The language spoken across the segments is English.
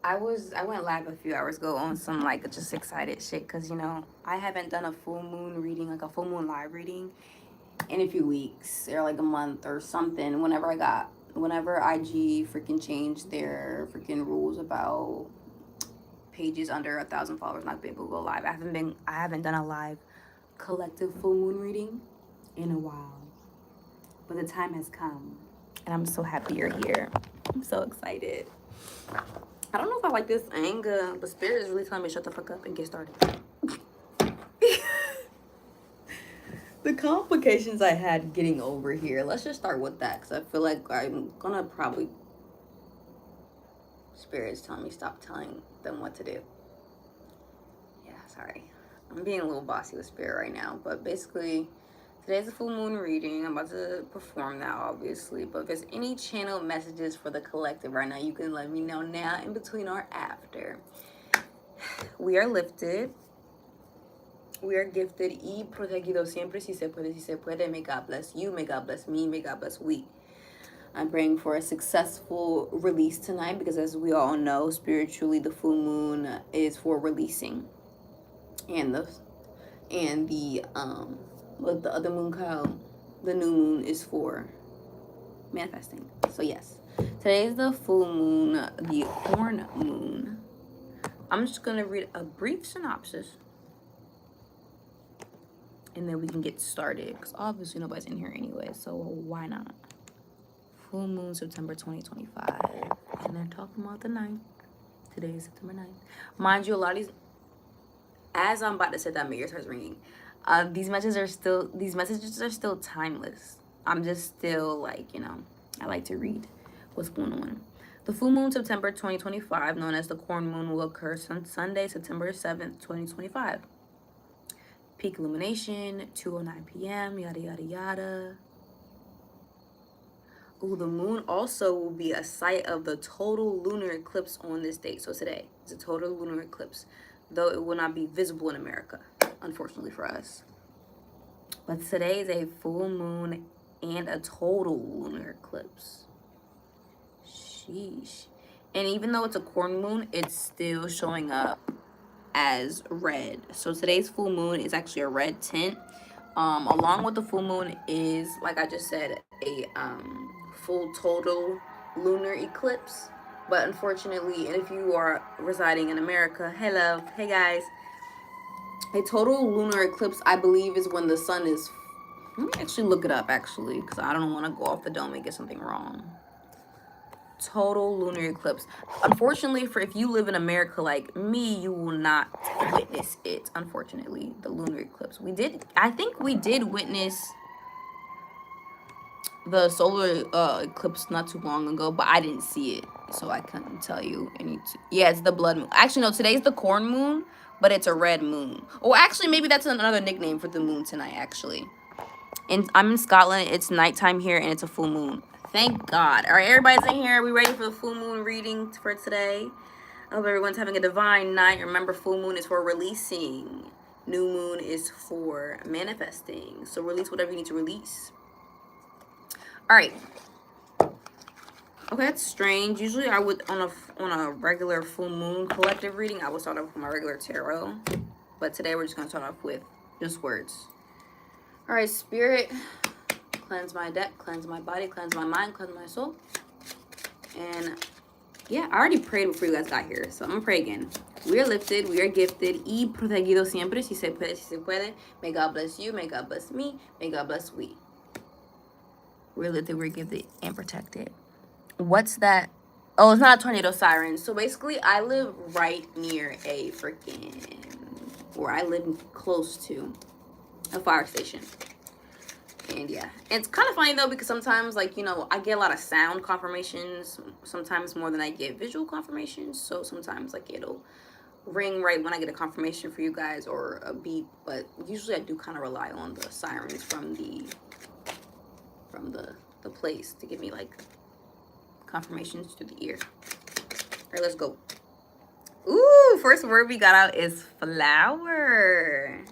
I went live a few hours ago on some like just excited shit because I haven't done a full moon reading, like a full moon live reading, in a few weeks or like a month or something. Whenever IG freaking changed their freaking rules about pages under 1,000 followers not being able to go live. I haven't done a live collective full moon reading in a while, but the time has come, and I'm so happy you're here. I'm so excited. I don't know if I like this anger, but Spirit is really telling me to shut the fuck up and get started. The complications I had getting over here. Let's just start with that because I feel like I'm gonna probably. Spirit is telling me stop telling them what to do. Yeah, sorry. I'm being a little bossy with Spirit right now, but basically, today's a full moon reading. I'm about to perform that, obviously. But if there's any channel messages for the collective right now, you can let me know now, in between or after. We are lifted. We are gifted y protegido siempre si se puede, si se puede. May God bless you, may God bless me, may God bless we. I'm praying for a successful release tonight because, as we all know, spiritually, the full moon is for releasing, and the what the other moon called, the new moon, is for manifesting. So yes, today is the full moon, the corn moon. I'm just gonna read a brief synopsis, and then we can get started because obviously nobody's in here anyway, so why not? Full moon, September 2025, and they're talking about the 9th. Today is September 9th. Mind you, a lot of these, as I'm about to say that, my ear starts ringing. These messages are still timeless. I'm just still like, I like to read what's going on. The full moon, September 2025, known as the corn moon, will occur Sunday, September 7th, 2025. Peak illumination, 2:09 p.m., yada, yada, yada. Ooh, the moon also will be a site of the total lunar eclipse on this date. So today is a total lunar eclipse, though it will not be visible in America, unfortunately for us. But today is a full moon and a total lunar eclipse. Sheesh. And even though it's a corn moon, it's still showing up as red. So today's full moon is actually a red tint. Along with the full moon is, like I just said, a full total lunar eclipse. But unfortunately, and if you are residing in America, hey love, hey guys, a total lunar eclipse, I believe, is when the sun is. Let me actually look it up, actually, because I don't want to go off the dome and get something wrong. Total lunar eclipse. Unfortunately, for if you live in America like me, you will not witness it. Unfortunately, the lunar eclipse. I think we did witness the solar eclipse not too long ago, but I didn't see it, so I couldn't tell you any. Yeah, it's the blood moon. Actually, no, today's the corn moon, but it's a red moon. Oh, actually, maybe that's another nickname for the moon tonight. Actually, and I'm in Scotland. It's nighttime here, and it's a full moon. Thank God. All right, everybody's in here. Are we ready for the full moon reading for today? I hope everyone's having a divine night. Remember, full moon is for releasing. New moon is for manifesting. So release whatever you need to release. All right. Okay, that's strange. Usually I would, on a regular full moon collective reading, I would start off with my regular tarot. But today we're just going to start off with just words. All right, Spirit, cleanse my deck, cleanse my body, cleanse my mind, cleanse my soul. And yeah, I already prayed before you guys got here, so I'm going to pray again. We are lifted, we are gifted, y protegido siempre, si se puede, si se puede. May God bless you, may God bless me, may God bless we. We're lifted, we're gifted, and protected. What's that? Oh, it's not a tornado siren. So basically, I live right near or I live close to a fire station. And yeah, and it's kind of funny though, because sometimes, like, I get a lot of sound confirmations, sometimes more than I get visual confirmations. So sometimes, like, it'll ring right when I get a confirmation for you guys or a beep, but usually I do kind of rely on the sirens from the place to give me like confirmations to the ear. All right, let's go. Ooh, first word we got out is flower.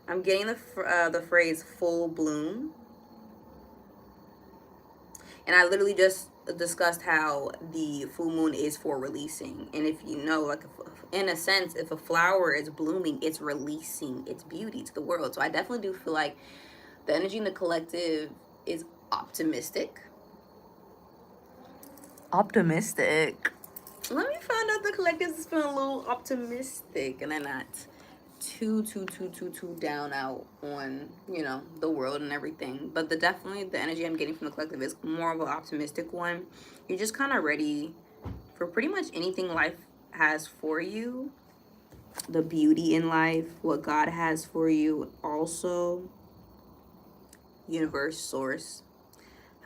I'm getting the phrase full bloom, and I literally just discussed how the full moon is for releasing. And if you know, like, in a sense, if a flower is blooming, it's releasing its beauty to the world. So I definitely do feel like the energy in the collective is optimistic. Optimistic. Let me find out the collective is feeling a little optimistic, and they're not too down out on, you know, the world and everything. But definitely the energy I'm getting from the collective is more of an optimistic one. You're just kind of ready for pretty much anything life has for you, the beauty in life, what God has for you, also universe, source,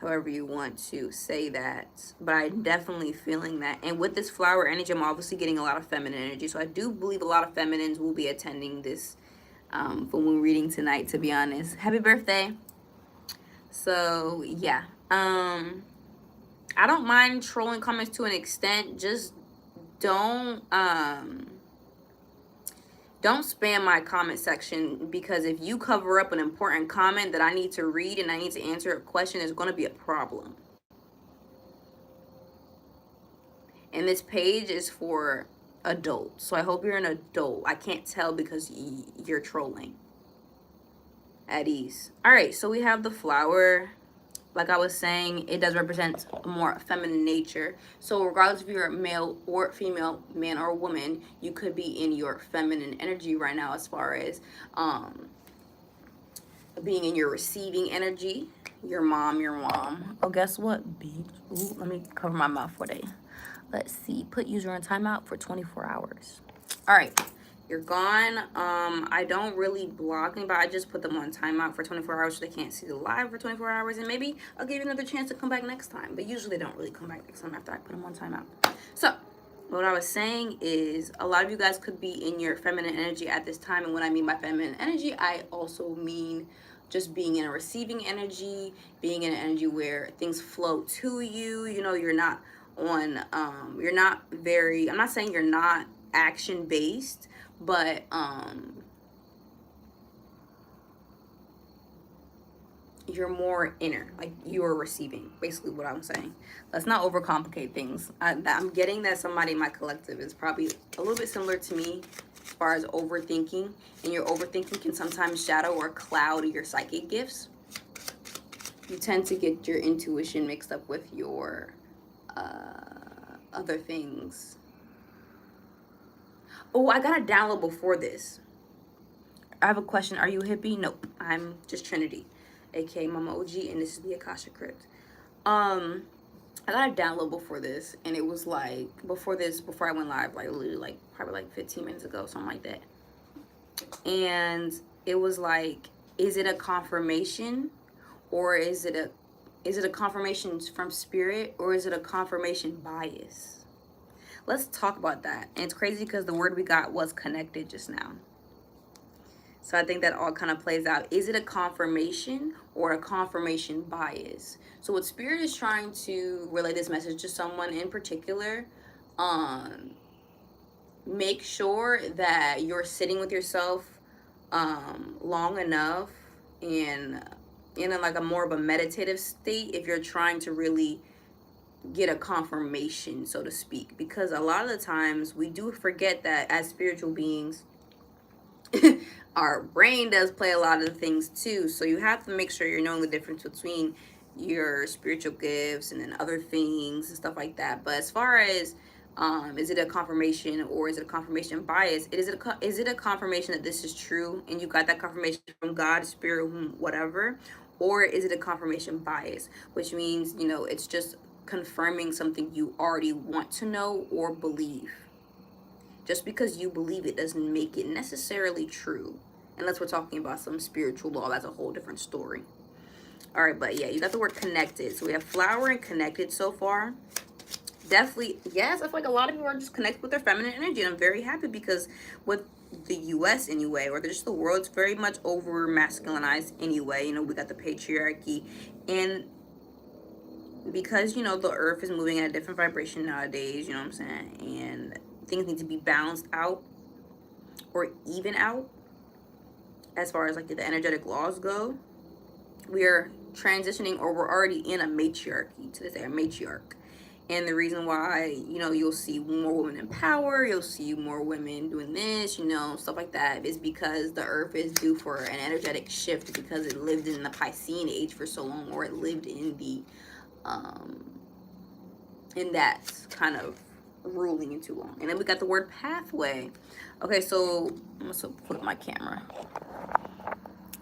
however you want to say that. But I'm definitely feeling that. And with this flower energy, I'm obviously getting a lot of feminine energy. So I do believe a lot of feminines will be attending this full moon reading tonight, to be honest. Happy birthday. So yeah, I don't mind trolling comments to an extent. Just don't spam my comment section, because if you cover up an important comment that I need to read and I need to answer a question, there's going to be a problem. And this page is for adults, so I hope you're an adult. I can't tell because you're trolling. At ease. All right, so we have the flower. Like I was saying, it does represent a more feminine nature. So regardless if you're a male or female, man or woman, you could be in your feminine energy right now, as far as being in your receiving energy. Your mom. Oh, guess what, bitch? Ooh, let me cover my mouth for day. Let's see. Put user on timeout for 24 hours. All right. You're gone. I don't really block anybody. I just put them on timeout for 24 hours so they can't see the live for 24 hours. And maybe I'll give you another chance to come back next time. But usually they don't really come back next time after I put them on timeout. So what I was saying is, a lot of you guys could be in your feminine energy at this time. And when I mean by feminine energy, I also mean just being in a receiving energy, being in an energy where things flow to you. You know, you're not on, you're not very, I'm not saying you're not action based, but you're more inner, like you're receiving, basically what I'm saying. Let's not overcomplicate things. I'm getting that somebody in my collective is probably a little bit similar to me as far as overthinking, and your overthinking can sometimes shadow or cloud your psychic gifts. You tend to get your intuition mixed up with your other things. Oh, I got a download before this. I have a question. Are you a hippie? Nope. I'm just Trinity, aka Mama OG, and this is the Akasha Crypt. I got a download before this, and it was like before I went live, like literally like probably like 15 minutes ago, something like that. And it was like, is it a confirmation, or is it a confirmation from spirit, or is it a confirmation bias? Let's talk about that. And it's crazy because the word we got was connected just now. So I think that all kind of plays out. Is it a confirmation or a confirmation bias? So what spirit is trying to relay this message to someone in particular, make sure that you're sitting with yourself long enough and in like a more of a meditative state if you're trying to really get a confirmation, so to speak, because a lot of the times we do forget that as spiritual beings our brain does play a lot of the things too. So you have to make sure you're knowing the difference between your spiritual gifts and then other things and stuff like that. But as far as is it a confirmation or is it a confirmation bias, is it a confirmation that this is true and you got that confirmation from God, spirit, whatever, or is it a confirmation bias, which means, you know, it's just confirming something you already want to know or believe. Just because you believe it doesn't make it necessarily true, unless we're talking about some spiritual law. That's a whole different story. All right, but yeah, you got the word connected. So we have flower and connected so far. Definitely, yes, I feel like a lot of people are just connected with their feminine energy, and I'm very happy because with the US anyway, or just the world, it's very much over masculinized anyway. You know, we got the patriarchy, and because, you know, the earth is moving at a different vibration nowadays, you know what I'm saying, and things need to be balanced out or even out as far as like the energetic laws go. We are transitioning, or we're already in a matriarchy to this day, a matriarch. And the reason why, you know, you'll see more women in power, you'll see more women doing this, you know, stuff like that, is because the earth is due for an energetic shift, because it lived in the Piscean age for so long, or it lived in the in that kind of ruling in too long. And then we got the word pathway. Okay, so I'm gonna put my camera.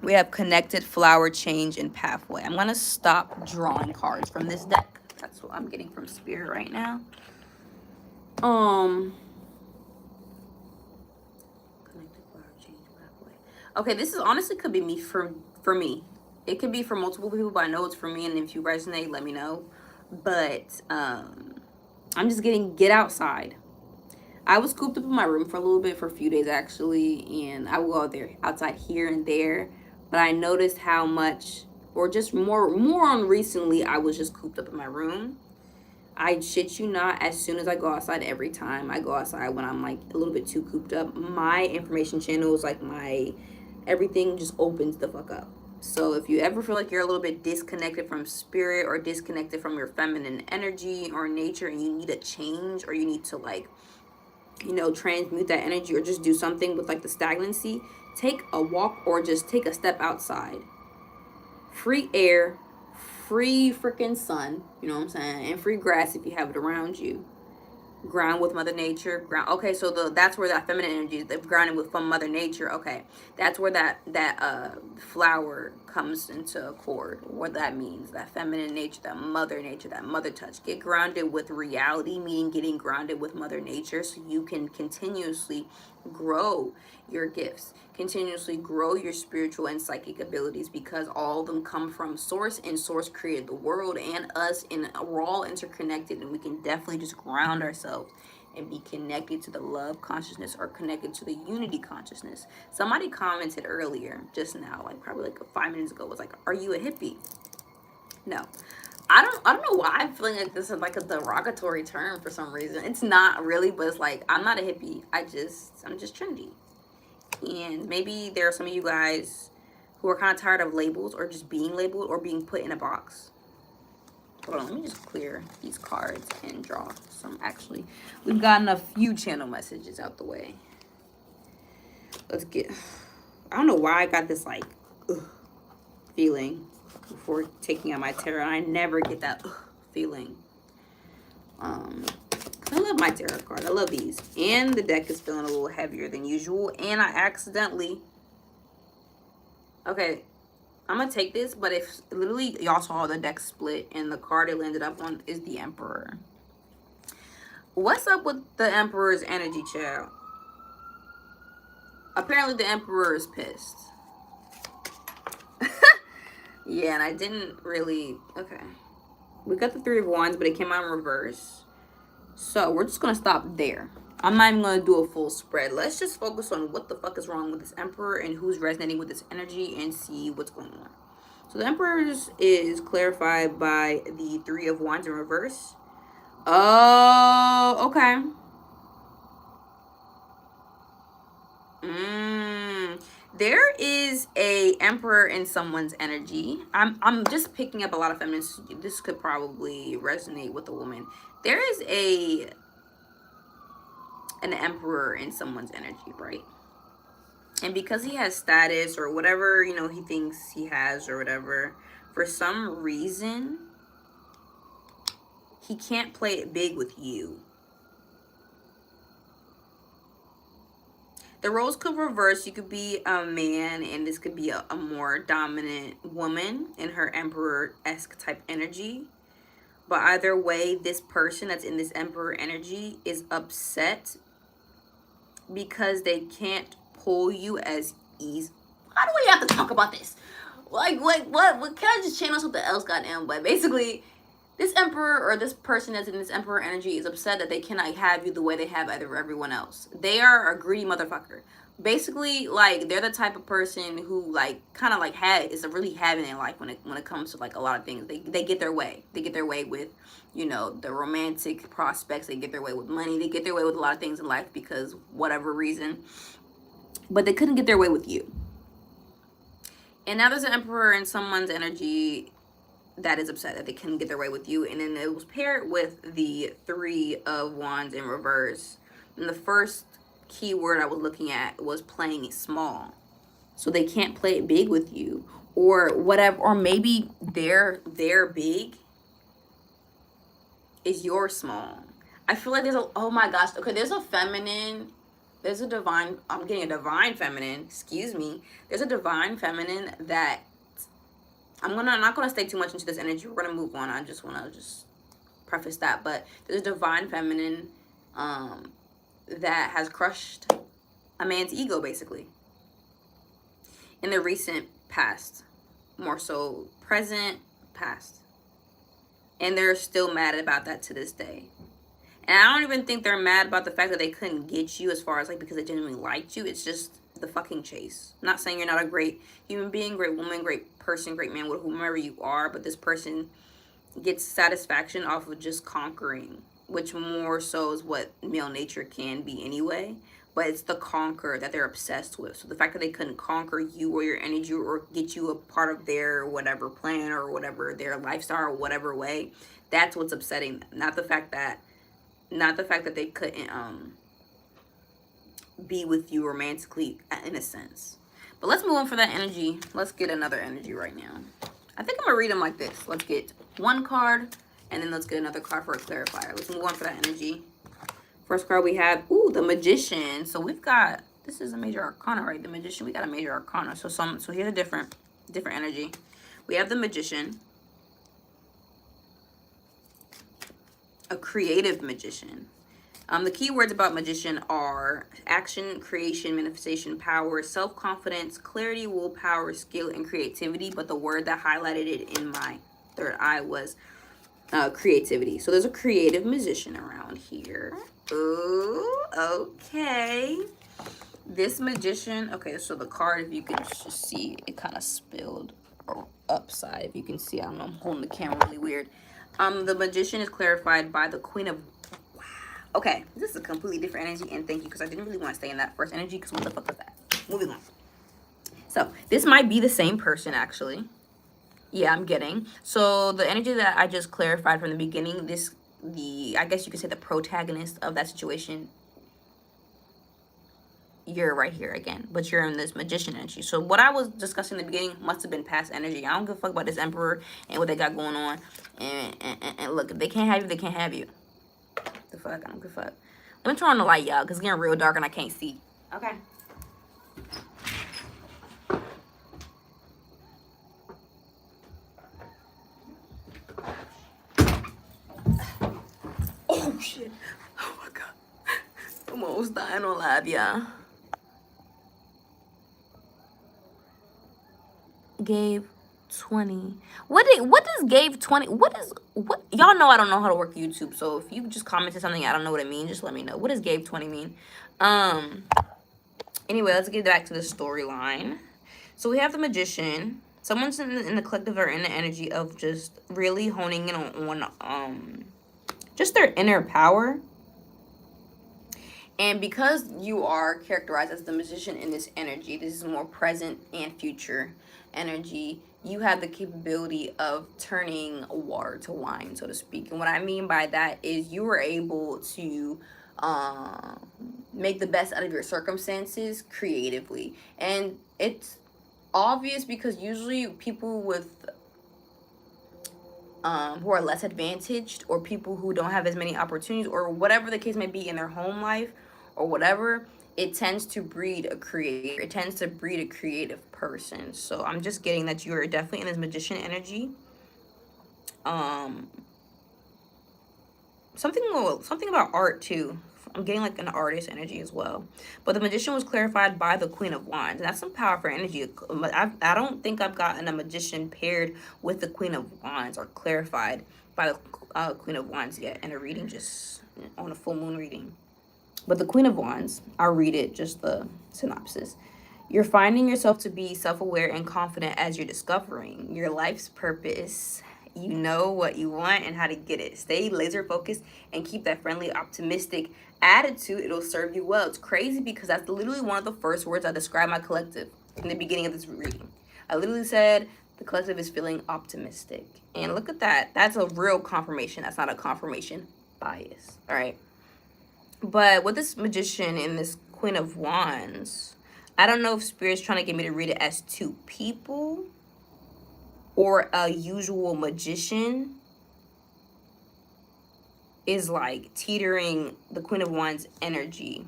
We have connected, flower, change, and pathway. I'm gonna stop drawing cards from this deck. That's what I'm getting from Spirit right now. Connected, flower, change, pathway. Okay, this is honestly could be me for me. It could be for multiple people, but I know it's for me. And if you resonate, let me know. But I'm just getting get outside. I was cooped up in my room for a little bit, for a few days actually, and I will go out there outside here and there. But I noticed how much, or just more on recently, I was just cooped up in my room. I shit you not, as soon as I go outside, every time I go outside when I'm like a little bit too cooped up, my information channels, like my everything just opens the fuck up. So if you ever feel like you're a little bit disconnected from spirit, or disconnected from your feminine energy or nature, and you need a change, or you need to, like, you know, transmute that energy, or just do something with like the stagnancy, take a walk, or just take a step outside. Free air, free freaking sun, you know what I'm saying, and free grass if you have it around you. Ground with Mother Nature. Ground. Okay, so that's where that feminine energy is. They've grounded with from Mother Nature. Okay, that's where that flower comes into accord. What that means, that feminine nature, that Mother Nature, that mother touch. Get grounded with reality, meaning getting grounded with Mother Nature, so you can continuously grow your gifts, continuously grow your spiritual and psychic abilities, because all of them come from Source, and Source created the world and us, and we're all interconnected, and we can definitely just ground ourselves and be connected to the love consciousness, or connected to the unity consciousness. Somebody commented earlier just now, like probably like 5 minutes ago, was like, are you a hippie? No. I don't know why I'm feeling like this is like a derogatory term for some reason. It's not really, but it's like, I'm not a hippie. I'm just trendy. And maybe there are some of you guys who are kind of tired of labels, or just being labeled, or being put in a box. Hold on, let me just clear these cards and draw some. Actually, we've gotten a few channel messages out the way. Let's get, I don't know why I got this like feeling before taking out my tarot. I never get that feeling. I love my tarot card. I love these. And the deck is feeling a little heavier than usual. And I accidentally... Okay, I'm going to take this, but if literally y'all saw the deck split, and the card it landed up on is the Emperor. What's up with the Emperor's energy, child? Apparently the Emperor is pissed. Yeah, and I didn't really... Okay. We got the Three of Wands, but it came out in reverse. So we're just going to stop there. I'm not even going to do a full spread. Let's just focus on what the fuck is wrong with this Emperor, and who's resonating with this energy, and see what's going on. So the Emperor is clarified by the Three of Wands in reverse. Oh, okay. There is a Emperor in someone's energy. I'm just picking up a lot of feminists. This could probably resonate with a woman. There is an Emperor in someone's energy, right? And because he has status, or whatever, you know, he thinks he has, or whatever, for some reason, he can't play it big with you. The roles could reverse. You could be a man, and this could be a more dominant woman in her Emperor-esque type energy. But either way, this person that's in this Emperor energy is upset because they can't pull you as easy. How do we have to talk about this? Like what? Can I just channel something else, goddamn? But basically, this Emperor, or this person that's in this Emperor energy, is upset that they cannot have you the way they have everyone else. They are a greedy motherfucker. Basically, like, they're the type of person who, like, kind of like is really having in life when it comes to like a lot of things. They get their way. They get their way with, you know, the romantic prospects. They get their way with money. They get their way with a lot of things in life because whatever reason. But they couldn't get their way with you. And now there's an Emperor in someone's energy that is upset that they couldn't get their way with you. And then it was paired with the 3 of Wands in reverse. And the first keyword I was looking at was playing it small. So they can't play it big with you or whatever. Or maybe their big is your small. I feel like there's a, oh my gosh. Okay, there's a feminine. There's a divine, I'm getting a divine feminine, excuse me. There's a divine feminine that I'm not gonna stay too much into this energy. We're gonna move on. I just wanna preface that. But there's a divine feminine that has crushed a man's ego, basically. In the recent past. More so present, past. And they're still mad about that to this day. And I don't even think they're mad about the fact that they couldn't get you as far as like because they genuinely liked you. It's just the fucking chase. I'm not saying you're not a great human being, great woman, great person, great man, whomever you are, but this person gets satisfaction off of just conquering, which more so is what male nature can be anyway. But it's the conquer that they're obsessed with. So the fact that they couldn't conquer you or your energy or get you a part of their whatever plan or whatever their lifestyle or whatever way, that's what's upsetting them. Not the fact that they couldn't be with you romantically in a sense. But let's move on for that energy. Let's get another energy right now. I think I'm gonna read them like this. Let's get one card and then let's get another card for a clarifier. Let's move on for that energy. First card we have, ooh, the Magician. So we've got, this is a major arcana, right? The Magician, we got a major arcana. So here's a different energy. We have the Magician, a creative magician. The key words about magician are action, creation, manifestation, power, self-confidence, clarity, willpower, skill, and creativity. But the word that highlighted it in my third eye was creativity. So there's a creative magician around here. Ooh, okay. This magician, okay, so the card, if you can just see, it kind of spilled upside. If you can see, I don't know, I'm holding the camera really weird. The Magician is clarified by the Queen of... Wow. Okay, this is a completely different energy, and thank you, because I didn't really want to stay in that first energy, because what the fuck was that? Moving on. So, this might be the same person, actually. Yeah, I'm getting. So, the energy that I just clarified from the beginning, I guess you could say the protagonist of that situation, you're right here again, but you're in this Magician energy. So what I was discussing in the beginning must have been past energy. I don't give a fuck about this Emperor and what they got going on. And look, if they can't have you, they can't have you. The fuck? I don't give a fuck. Let me turn on the light, y'all, because it's getting real dark and I can't see. Okay. Oh, shit. Oh, my God. I'm almost dying on live, y'all. Gave 20. What does gave 20? What y'all know I don't know how to work YouTube, so if you just commented something I don't know what it means, just let me know. What does gave 20 mean? Anyway, let's get back to the storyline. So we have the Magician. Someone's in the collective or in the energy of just really honing in on just their inner power. And because you are characterized as the Magician in this energy, this is more present and future energy, you have the capability of turning water to wine, so to speak. And what I mean by that is you were able to make the best out of your circumstances creatively. And it's obvious because usually people with who are less advantaged, or people who don't have as many opportunities, or whatever the case may be in their home life or whatever, it tends to breed a creator. It tends to breed a creative person. So I'm just getting that you are definitely in this Magician energy. Something about art too. I'm getting like an artist energy as well. But the Magician was clarified by the Queen of Wands. And that's some powerful energy. I don't think I've gotten a Magician paired with the Queen of Wands or clarified by the Queen of Wands yet in a reading, just on a full moon reading. But the Queen of Wands, I'll read it, just the synopsis. You're finding yourself to be self-aware and confident as you're discovering your life's purpose. You know what you want and how to get it. Stay laser focused and keep that friendly, optimistic attitude. It'll serve you well. It's crazy because that's literally one of the first words I described my collective in the beginning of this reading. I literally said The collective is feeling optimistic. And look at that. That's a real confirmation. That's not a confirmation bias. All right. But with this Magician and this Queen of Wands, I don't know if Spirit's trying to get me to read it as two people or a usual magician is like teetering the Queen of Wands energy.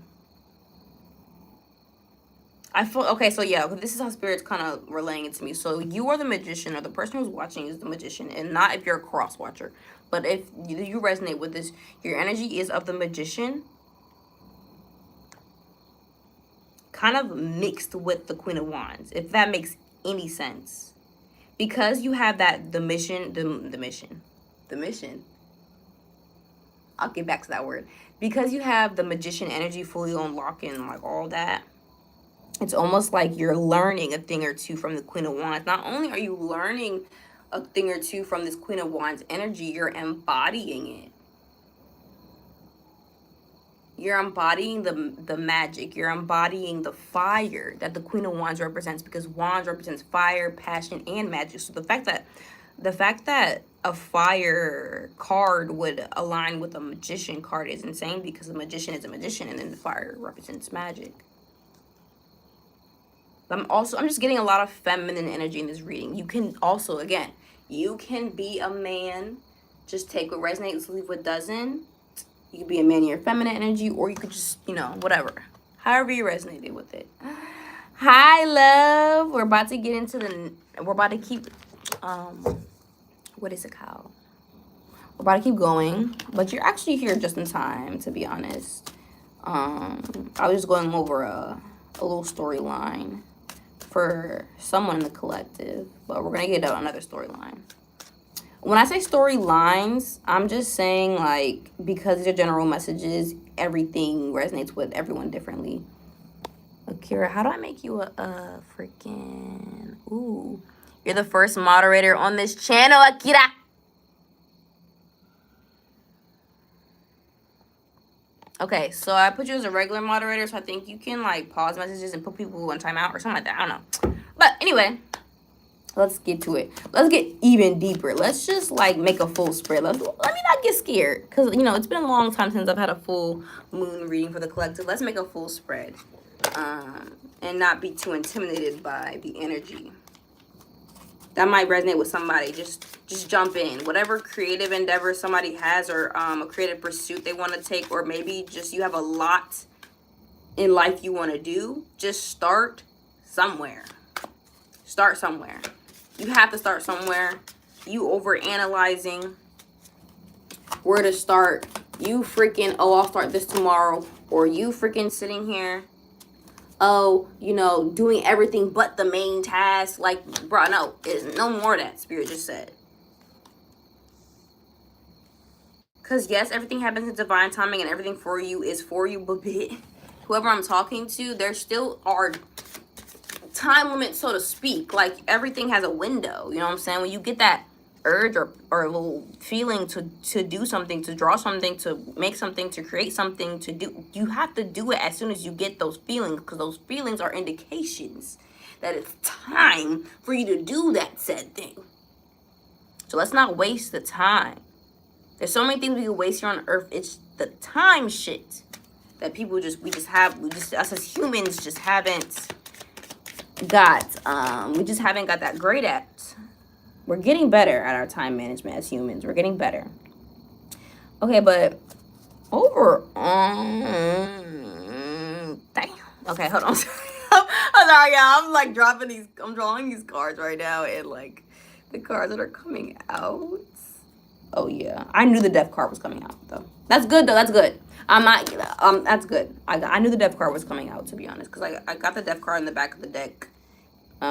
I feel, okay, so yeah, this is how Spirit's kind of relaying it to me. So you are the magician, or the person who's watching is the magician, and not if you're a cross watcher. But if you resonate with this, your energy is of the magician, kind of mixed with the Queen of Wands, if that makes any sense. Because you have that, the mission. I'll get back to that word. Because you have the magician energy fully unlocking, like all that, it's almost like you're learning a thing or two from the Queen of Wands. Not only are you learning a thing or two from this Queen of Wands energy, you're embodying it. You're embodying the magic. You're embodying the fire that the Queen of Wands represents, because Wands represents fire, passion, and magic. So the fact that a fire card would align with a magician card is insane, because a magician is a magician, and then the fire represents magic. I'm just getting a lot of feminine energy in this reading. You can also, again, you can be a man. Just take what resonates, leave what doesn't. You could be a man in your feminine energy, or you could just, you know, whatever. However you resonated with it. Hi, love. We're about to get into we're about to keep, what is it called? We're about to keep going, but you're actually here just in time, to be honest. I was just going over a little storyline for someone in the collective, but we're gonna get another storyline. When I say storylines, I'm just saying, like, because these are general messages, everything resonates with everyone differently. Akira, how do I make you a freaking, ooh, you're the first moderator on this channel, Akira. Okay, so I put you as a regular moderator, so I think you can, like, pause messages and put people on timeout or something like that. I don't know. But anyway, let's get to it. Let's get even deeper. Let's just, like, make a full spread. Let me not get scared, because, you know, it's been a long time since I've had a full moon reading for the collective. Let's make a full spread and not be too intimidated by the energy. That might resonate with somebody. Just jump in. Whatever creative endeavor somebody has, or a creative pursuit they want to take, or maybe just you have a lot in life you want to do, just start somewhere. Start somewhere. You have to start somewhere. You overanalyzing where to start. You freaking, oh, I'll start this tomorrow. Or you freaking sitting here, oh, you know, doing everything but the main task. Like, bro, no, it's no more of that, Spirit just said. Because, yes, everything happens in divine timing and everything for you is for you, but whoever I'm talking to, there still are time limits, so to speak. Like, everything has a window, you know what I'm saying? When you get that urge or a little feeling to do something, to draw something, to make something, to create something, to do, you have to do it as soon as you get those feelings, because those feelings are indications that it's time for you to do that said thing. So let's not waste the time. There's so many things we can waste here on earth. It's the time shit that people us as humans just haven't got, we just haven't got that great at. We're getting better at our time management as humans. We're getting better. Okay, but damn. Okay, hold on. I'm sorry, yeah. I'm like I'm drawing these cards right now, and like the cards that are coming out. Oh yeah, I knew the death card was coming out though. That's good though. That's good. I'm not. That's good. I knew the death card was coming out, to be honest, because I got the death card in the back of the deck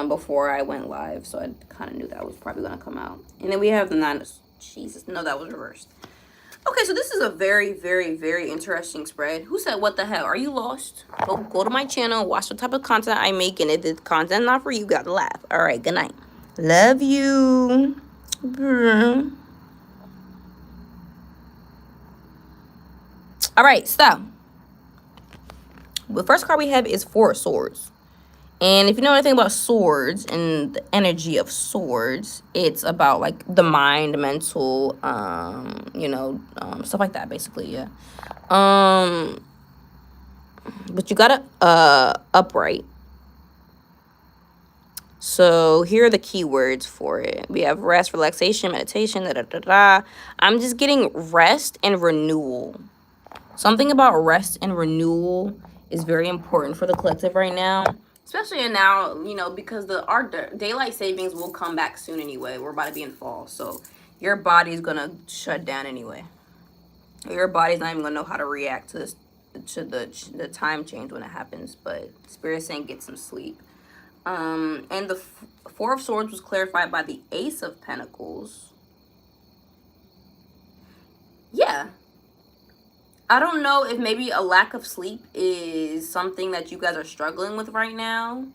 before I went live, so I kind of knew that was probably gonna come out. And then we have the nine. Jesus, no, that was reversed. Okay, so this is a very, very, very interesting spread. Who said what the hell? Are you lost? Go to my channel, watch what type of content I make, and if the content not for you, gotta laugh. All right, good night. Love you. All right, so the first card we have is Four of Swords. And if you know anything about swords and the energy of swords, it's about like the mind, mental, stuff like that, basically, yeah. But you gotta upright. So here are the keywords for it. We have rest, relaxation, meditation, da da da da. I'm just getting rest and renewal. Something about rest and renewal is very important for the collective right now. Especially now, because our daylight savings will come back soon anyway. We're about to be in fall. So your body's going to shut down anyway. Your body's not even going to know how to react to this, to the time change when it happens. But Spirit's saying get some sleep. And the Four of Swords was clarified by the Ace of Pentacles. Yeah. I don't know if maybe a lack of sleep is something that you guys are struggling with right now.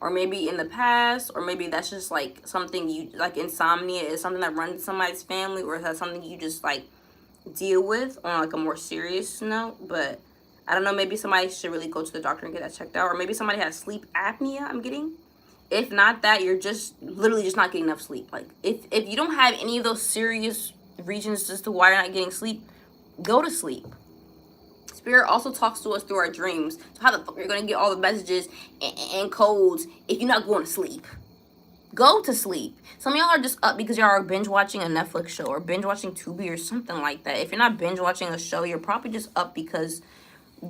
Or maybe in the past. Or maybe that's just like something you, like insomnia is something that runs in somebody's family. Or is that something you just like deal with on like a more serious note. But I don't know, maybe somebody should really go to the doctor and get that checked out. Or maybe somebody has sleep apnea, I'm getting. If not that, you're just literally just not getting enough sleep. Like, if you don't have any of those serious reasons as to why you're not getting sleep, go to sleep. Spirit also talks to us through our dreams. So how the fuck are you going to get all the messages and codes if you're not going to sleep? Go to sleep. Some of y'all are just up because y'all are binge watching a Netflix show or binge watching Tubi or something like that. If you're not binge watching a show, you're probably just up because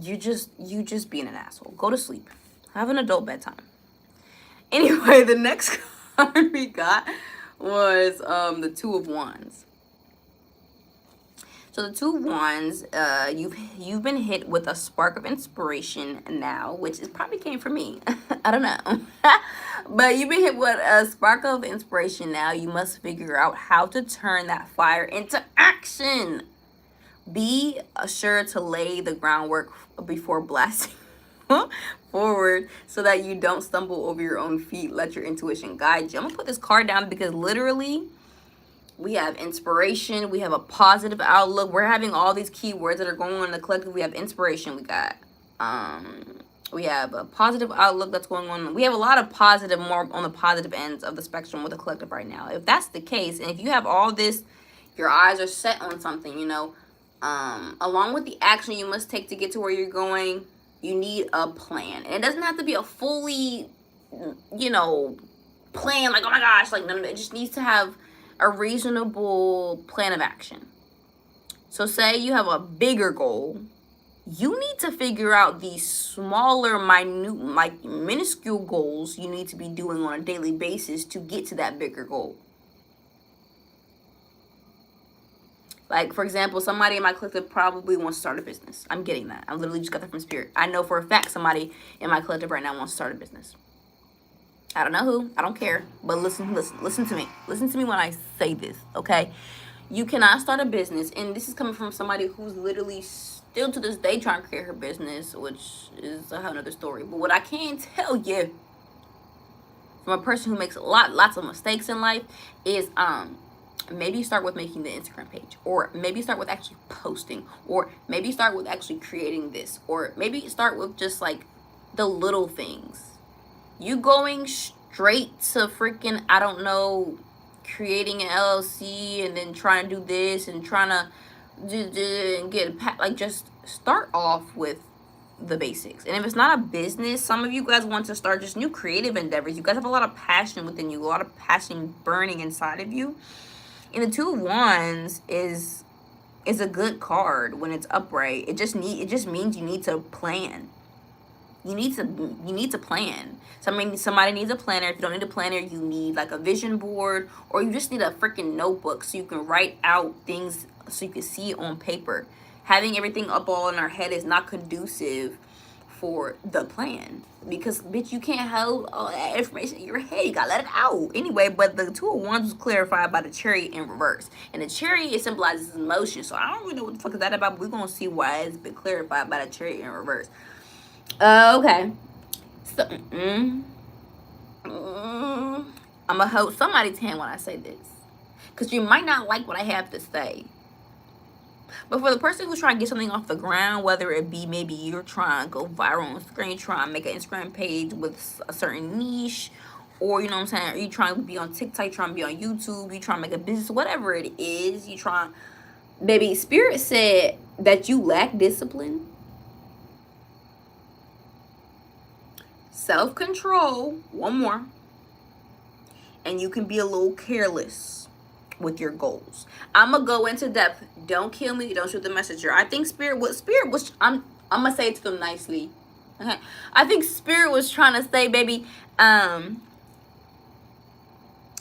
you just being an asshole. Go to sleep. Have an adult bedtime. Anyway, the next card we got was the Two of Wands. So the Two of Wands, you've been hit with a spark of inspiration now, which is probably came from me. I don't know. But you've been hit with a spark of inspiration now. You must figure out how to turn that fire into action. Be sure to lay the groundwork before blasting forward so that you don't stumble over your own feet. Let your intuition guide you. I'm gonna put this card down because literally we have inspiration, we have a positive outlook. We're having all these keywords that are going on in the collective. We have inspiration, we have a positive outlook that's going on. We have a lot of positive, more on the positive ends of the spectrum with the collective right now. If that's the case, and if you have all this, your eyes are set on something, along with the action you must take to get to where you're going, you need a plan. And it doesn't have to be a fully, plan, like, oh my gosh, like, no, it just needs to have a reasonable plan of action. So say you have a bigger goal, you need to figure out these smaller, minute, like minuscule goals you need to be doing on a daily basis to get to that bigger goal. Like, for example, somebody in my collective probably wants to start a business. I'm getting that. I literally just got that from Spirit. I know for a fact somebody in my collective right now wants to start a business. I don't know who. I don't care. But listen to me. Listen to me when I say this, okay? You cannot start a business. And this is coming from somebody who's literally still to this day trying to create her business, which is a whole nother story. But what I can tell you from a person who makes lots of mistakes in life is maybe start with making the Instagram page, or maybe start with actually posting, or maybe start with actually creating this, or maybe start with just like the little things. You going straight to freaking, I don't know, creating an LLC and then trying to do this and trying to get like, just start off with the basics. And if it's not a business, some of you guys want to start just new creative endeavors. You guys have a lot of passion within you, a lot of passion burning inside of you. And the Two of Wands is a good card when it's upright. It just means you need to plan. You need to plan. So I mean, somebody needs a planner. If you don't need a planner, you need like a vision board, or you just need a freaking notebook so you can write out things so you can see it on paper. Having everything up all in our head is not conducive for the plan, because bitch, you can't hold all that information in your head. You gotta let it out anyway. But the Two of Wands was clarified by the Chariot in reverse, and the Chariot, it symbolizes emotion. So I don't really know what the fuck is that about, but we're gonna see why it's been clarified by the Chariot in reverse. Okay, so I'm gonna hold somebody's hand when I say this, because you might not like what I have to say. But for the person who's trying to get something off the ground, whether it be maybe you're trying to go viral on screen, trying to make an Instagram page with a certain niche, or you know what I'm saying, or you trying to be on TikTok, you trying to be on YouTube, you trying to make a business, whatever it is, you trying, baby, Spirit said that you lack discipline, self-control, one more, and you can be a little careless with your goals. I'm gonna go into depth. Don't kill me, don't shoot the messenger. I think Spirit was I'm gonna say it to them nicely. Okay, I think Spirit was trying to say, baby,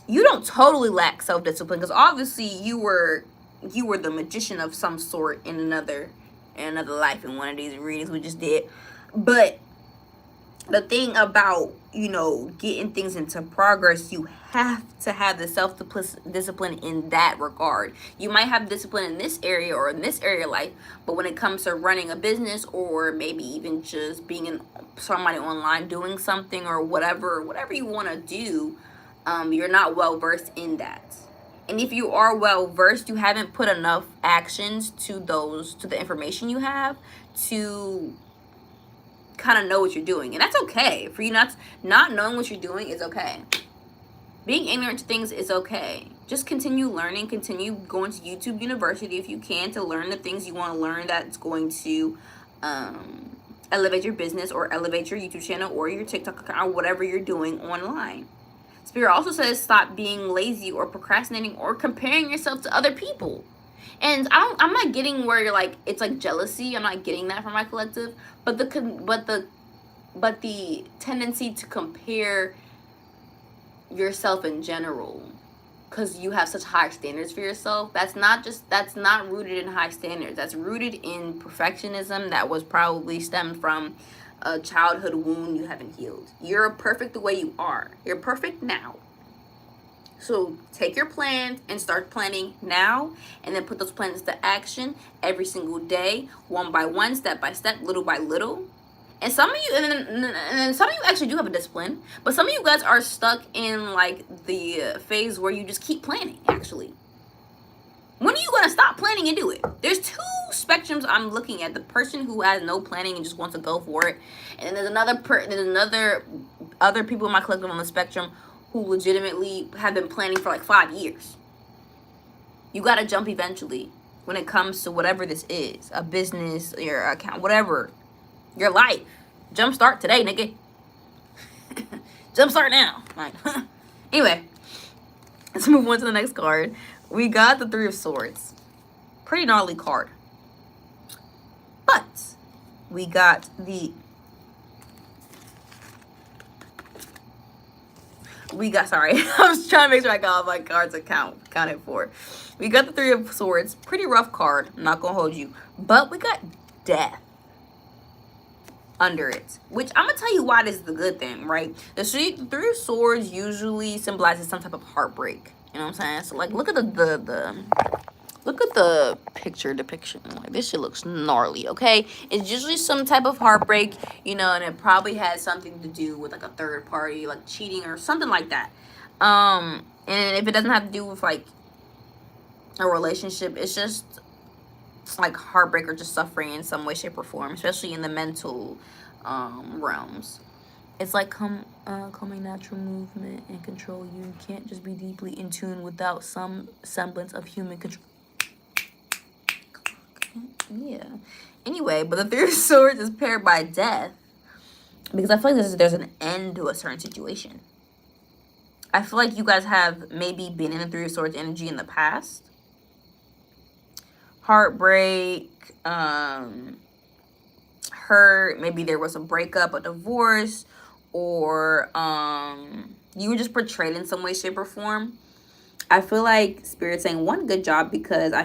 you don't totally lack self-discipline, because obviously you were the magician of some sort in another life, in one of these readings we just did. But the thing about, you know, getting things into progress, you have to have the self-discipline in that regard. You might have discipline in this area or in this area of life, but when it comes to running a business, or maybe even just being somebody online doing something, or whatever you want to do, you're not well versed in that. And if you are well versed, you haven't put enough actions to the information you have to kind of know what you're doing. And that's okay. For you not knowing what you're doing is okay. Being ignorant to things is okay. Just continue learning, continue going to YouTube University if you can, to learn the things you want to learn that's going to elevate your business, or elevate your YouTube channel, or your TikTok account, or whatever you're doing online. Spirit also says stop being lazy or procrastinating or comparing yourself to other people. And I'm not getting where you're like, it's like jealousy. I'm not getting that from my collective. But the tendency to compare yourself in general, because you have such high standards for yourself, that's not rooted in high standards. That's rooted in perfectionism that was probably stemmed from a childhood wound you haven't healed. You're perfect the way you are. You're perfect now. So take your plans and start planning now, and then put those plans into action every single day, one by one, step by step, little by little. And some of you, and then some of you actually do have a discipline, but some of you guys are stuck in like the phase where you just keep planning. Actually, when are you gonna stop planning and do it? There's two spectrums I'm looking at: the person who has no planning and just wants to go for it, and then there's other people in my collective on the spectrum who legitimately have been planning for like 5 years. You gotta jump eventually when it comes to whatever this is, a business, your account, whatever, your life. Jump start today, nigga. Jump start now. Like, anyway, let's move on to the next card. We got the Three of Swords. Pretty gnarly card. But we got sorry, I was trying to make sure I got all my cards accounted for. We got the Three of Swords. Pretty rough card, I'm not gonna hold you. But we got Death under it, which I'm gonna tell you why this is the good thing, right? The Three of Swords usually symbolizes some type of heartbreak. You know what I'm saying? So like, look at the picture depiction. Like, this shit looks gnarly, okay? It's usually some type of heartbreak, you know, and it probably has something to do with like a third party, like cheating or something like that. And if it doesn't have to do with like a relationship, it's just like heartbreak or just suffering in some way, shape, or form, especially in the mental realms. It's like calming natural movement and control. You can't just be deeply in tune without some semblance of human control. Yeah. Anyway, but the Three of Swords is paired by Death because I feel like there's an end to a certain situation. I feel like you guys have maybe been in the Three of Swords energy in the past. Heartbreak, hurt, maybe there was a breakup, a divorce, or you were just portrayed in some way, shape, or form. I feel like Spirit's saying, one, good job, because I